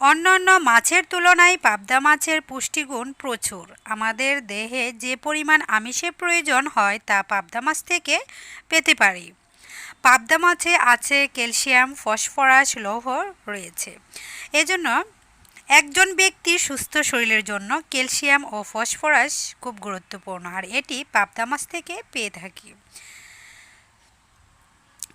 অন্যান্য মাছের তুলনায় পাবদা মাছের পুষ্টিগুণ প্রচুর। আমাদের দেহে যে পরিমাণ আমিষের প্রয়োজন হয় তা পাবদা মাছ থেকে পেতে পারি। পাবদা মাছে আছে ক্যালসিয়াম, ফসফরাস, লৌহ রয়েছে। এজন্য একজন ব্যক্তির সুস্থ শরীরের জন্য ক্যালসিয়াম ও ফসফরাস খুব গুরুত্বপূর্ণ, আর এটি পাবদা মাছ থেকে পেয়ে থাকি।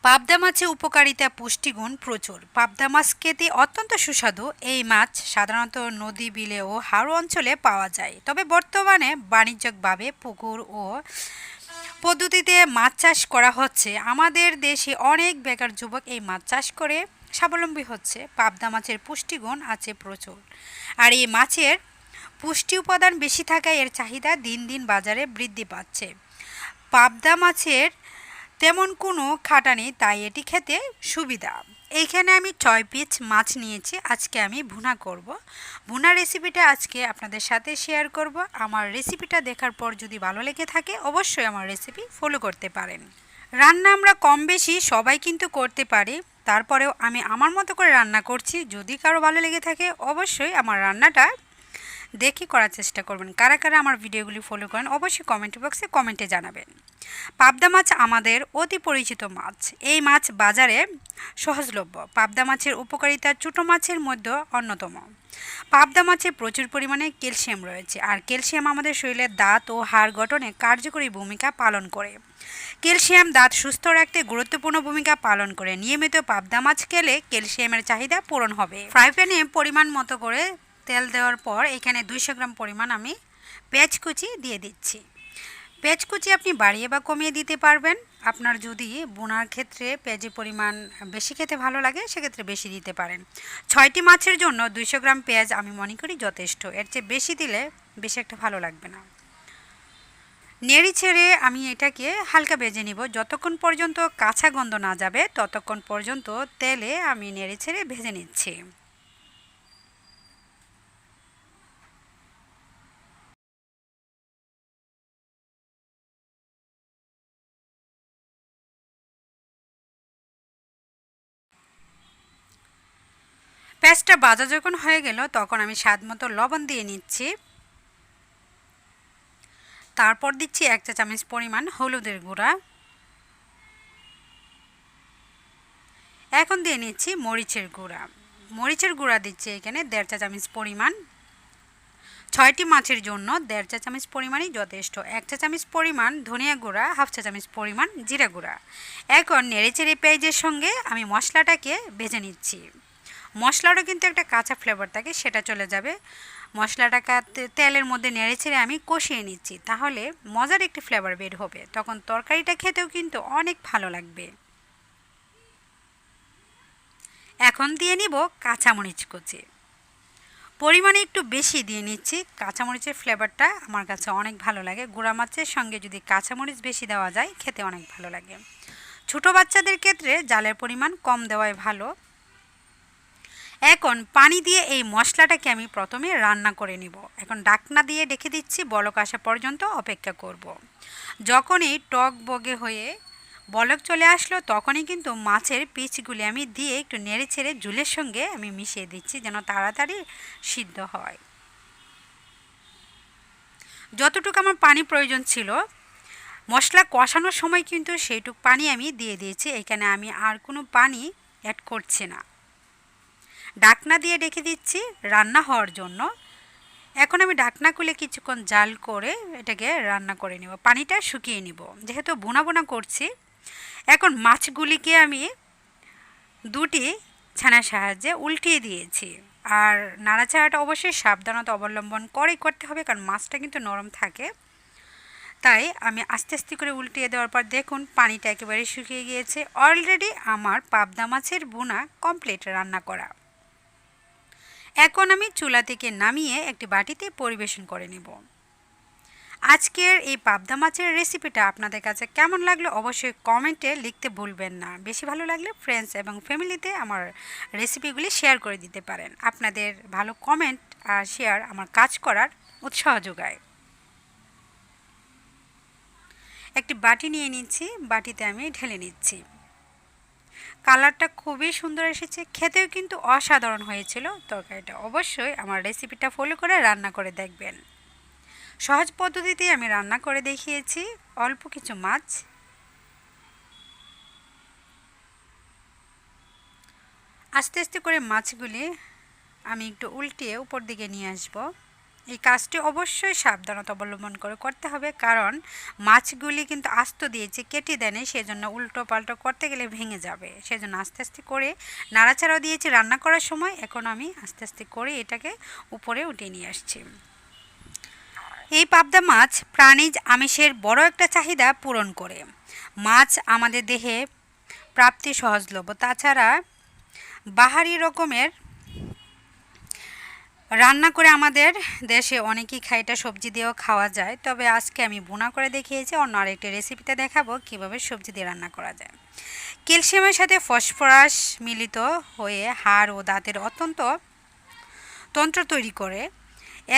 পাবদা মাছে উপকারিতা পুষ্টিগুণ প্রচুর। পাবদা মাছ খেতে অত্যন্ত সুস্বাদু। এই মাছ সাধারণত নদী, বিলে ও হাওর অঞ্চলে পাওয়া যায়, তবে বর্তমানে বাণিজ্যিকভাবে পুকুর ও পদ্ধতিতে মাছ চাষ করা হচ্ছে। আমাদের দেশে অনেক বেকার যুবক এই মাছ চাষ করে স্বাবলম্বী হচ্ছে। পাবদা মাছের পুষ্টিগুণ আছে প্রচুর, আর এই মাছের পুষ্টি উপাদান বেশি থাকায় এর চাহিদা দিন দিন বাজারে বৃদ্ধি পাচ্ছে। পাবদা মাছের তেমন কোনো খাটানি, তাই এটি খেতে সুবিধা। এইখানে আমি 6 পিস মাছ নিয়েছি। আজকে আমি ভুনা করব। ভুনা রেসিপিটা আজকে আপনাদের সাথে শেয়ার করব। আমার রেসিপিটা দেখার পর যদি ভালো লেগে থাকে অবশ্যই আমার রেসিপি ফলো করতে পারেন। রান্না আমরা কম বেশি সবাই কিন্তু করতে পারি, তারপরেও আমি আমার মতো করে রান্না করছি। যদি কারো ভালো লেগে থাকে অবশ্যই আমার রান্নাটা দেখে করার চেষ্টা করবেন। কারা কারা আমার ভিডিওগুলি ফলো করেন অবশ্যই কমেন্ট বক্সে কমেন্টে জানাবেন। পাবদা মাছ আমাদের অতি পরিচিত মাছ। এই মাছ বাজারে সহজলভ্য। পাবদা মাছের উপকারিতা ছোটো মাছের মধ্যে অন্যতম। পাবদা মাছে প্রচুর পরিমাণে ক্যালসিয়াম রয়েছে, আর ক্যালসিয়াম আমাদের শরীরের দাঁত ও হাড় গঠনে কার্যকরী ভূমিকা পালন করে। ক্যালসিয়াম দাঁত সুস্থ রাখতে গুরুত্বপূর্ণ ভূমিকা পালন করে। নিয়মিত পাবদা মাছ খেলে ক্যালসিয়ামের চাহিদা পূরণ হবে। ফ্রাই প্যানে পরিমাণ মতো করে তেল দেওয়ার পর এখানে 200 গ্রাম পরিমাণ আমি পেঁয়াজ কুচি দিয়ে দিচ্ছি। পেঁয়াজ কুচি আপনি বাড়িয়ে বা কমিয়ে দিতে পারবেন। আপনার যদি বোনার ক্ষেত্রে পেঁয়াজের পরিমাণ বেশি খেতে ভালো লাগে সেক্ষেত্রে বেশি দিতে পারেন। 6টি মাছের জন্য 200 গ্রাম পেঁয়াজ আমি মনে করি যথেষ্ট। এর চেয়ে বেশি দিলে বেশি একটা ভালো লাগবে না। নেড়ে ছেড়ে আমি এটাকে হালকা ভেজে নিব। যতক্ষণ পর্যন্ত কাঁচা গন্ধ না যাবে ততক্ষণ পর্যন্ত তেলে আমি নেড়ে ছেড়ে ভেজে নিচ্ছি। পেঁয়াজটা ভাজা যখন হয়ে গেল তখন আমি স্বাদ মতো লবণ দিয়ে নিচ্ছি। তারপর দিচ্ছি 1 চা চামচ পরিমাণ হলুদের গুঁড়া। এখন দিয়ে নিচ্ছি মরিচের গুঁড়া। মরিচের গুঁড়া দিচ্ছি এখানে 1.5 চা চামচ পরিমাণ। 6টি মাছের জন্য 1.5 চা চামচ পরিমাণই যথেষ্ট। 1 চা চামচ পরিমাণ ধনিয়া গুঁড়া, 1/2 চা চামচ পরিমাণ জিরা গুঁড়া। এখন নেড়েচেড়ে পেঁয়াজের সঙ্গে আমি মশলাটাকে ভেজে নিচ্ছি। মশলারও কিন্তু একটা কাঁচা ফ্লেভার থাকে, সেটা চলে যাবে। মশলাটাকে তেলের মধ্যে নেড়েচেড়ে আমি কষিয়ে নিচ্ছি, তাহলে মজার একটি ফ্লেভার বের হবে। তখন তরকারিটা খেতেও কিন্তু অনেক ভালো লাগবে। এখন দিয়ে নিব কাঁচামরিচ কুচি। পরিমাণে একটু বেশি দিয়ে নিচ্ছি। কাঁচামরিচের ফ্লেভারটা আমার কাছে অনেক ভালো লাগে। গুঁড়া মাছের সঙ্গে যদি কাঁচামরিচ বেশি দেওয়া যায় খেতে অনেক ভালো লাগে। ছোটো বাচ্চাদের ক্ষেত্রে জালের পরিমাণ কম দেওয়াই ভালো। এখন পানি দিয়ে এই মশলাটাকে আমি প্রথমে রান্না করে নিব। এখন ঢাকনা দিয়ে রেখে দিচ্ছি, বলক আসা পর্যন্ত অপেক্ষা করব। যখনই টক বগে হয়ে বলক চলে আসলো তখনই কিন্তু মাছের পিসগুলি আমি দিয়ে একটু নেড়ে ছেড়ে ঝুলের সঙ্গে আমি মিশিয়ে দিচ্ছি যেন তাড়াতাড়ি সিদ্ধ হয়। যতটুকু আমার পানি প্রয়োজন ছিল মশলা কষানোর সময় কিন্তু সেইটুকু পানি আমি দিয়ে দিয়েছি। এখানে আমি আর কোনো পানি অ্যাড করছি না। ঢাকনা দিয়ে রেখে দিচ্ছি রান্না হওয়ার জন্য। এখন আমি ঢাকনা খুলে কিছুক্ষণ জাল করে এটাকে রান্না করে নেব, পানিটা শুকিয়ে নিব, যেহেতু বোনা বোনা করছি। এখন মাছগুলিকে আমি 2টি ছানার সাহায্যে উল্টিয়ে দিয়েছি। আর নাড়াচাড়াটা অবশ্যই সাবধানতা অবলম্বন করেই করতে হবে, কারণ মাছটা কিন্তু নরম থাকে। তাই আমি আস্তে আস্তে করে উল্টিয়ে দেওয়ার পর দেখুন পানিটা একেবারে শুকিয়ে গিয়েছে। অলরেডি আমার পাবদা মাছের বোনা কমপ্লিট রান্না করা। এখন আমি চুলা থেকে নামিয়ে একটি বাটিতে পরিবেশন করে নেব। আজকের এই পাবদা মাছের রেসিপিটা আপনাদের কাছে কেমন লাগলো অবশ্যই কমেন্টে লিখতে ভুলবেন না। বেশি ভালো লাগলে ফ্রেন্ডস এবং ফ্যামিলিতে আমার রেসিপিগুলি শেয়ার করে দিতে পারেন। আপনাদের ভালো কমেন্ট আর শেয়ার আমার কাজ করার উৎসাহ যোগায়। একটি বাটি নিয়ে নিচ্ছি, বাটিতে আমি ঢেলে নিচ্ছি। কালারটা খুবই সুন্দর এসেছে, খেতেও কিন্তু অসাধারণ হয়েছিল তরকারিটা। অবশ্যই আমার রেসিপিটা ফলো করে রান্না করে দেখবেন। সহজ পদ্ধতিতেই আমি রান্না করে দেখিয়েছি। অল্প কিছু মাছ, আস্তে আস্তে করে মাছগুলি আমি একটু উল্টিয়ে উপর দিকে নিয়ে আসব। এই কাজটি অবশ্যই সাবধানতা অবলম্বন করে করতে হবে, কারণ মাছগুলি কিন্তু আস্ত দিয়েছে, কেটে দেয়নি, সেজন্য উল্টো পাল্টো করতে গেলে ভেঙে যাবে। সেজন্য আস্তে আস্তে করে নাড়াচাড়াও দিয়েছি রান্না করার সময়। এখন আমি আস্তে আস্তে করে এটাকে উপরে উঠিয়ে নিয়ে আসছি। এই পাবদা মাছ প্রাণীজ আমিষের বড় একটা চাহিদা পূরণ করে। মাছ আমাদের দেহে প্রাপ্তি সহজলভ্য। তাছাড়া বাহারি রকমের রান্না করে আমাদের দেশে অনেকেই খায়, এটা সবজি দিয়েও খাওয়া যায়। তবে আজকে আমি ভুনা করে দেখিয়েছি, অন্য আরেকটি রেসিপিতে দেখাবো কিভাবে সবজি দিয়ে রান্না করা যায়। ক্যালসিয়ামের সাথে ফসফরাস মিলিত হয়ে হাড় ও দাঁতের অত্যন্ত তন্ত্র তৈরি করে।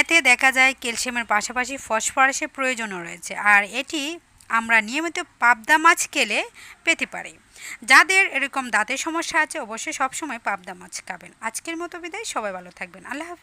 এতে দেখা যায় ক্যালসিয়ামের পাশাপাশি ফসফরাসের প্রয়োজনও রয়েছে, আর এটি আমরা নিয়মিত পাবদা মাছ খেলে পেতে পারি। যাদের এরকম দাঁতের সমস্যা আছে অবশ্যই সবসময় পাবদা মাছ খাবেন। আজকের মতো বিদায়, সবাই ভালো থাকবেন। আল্লাহ হাফেজ।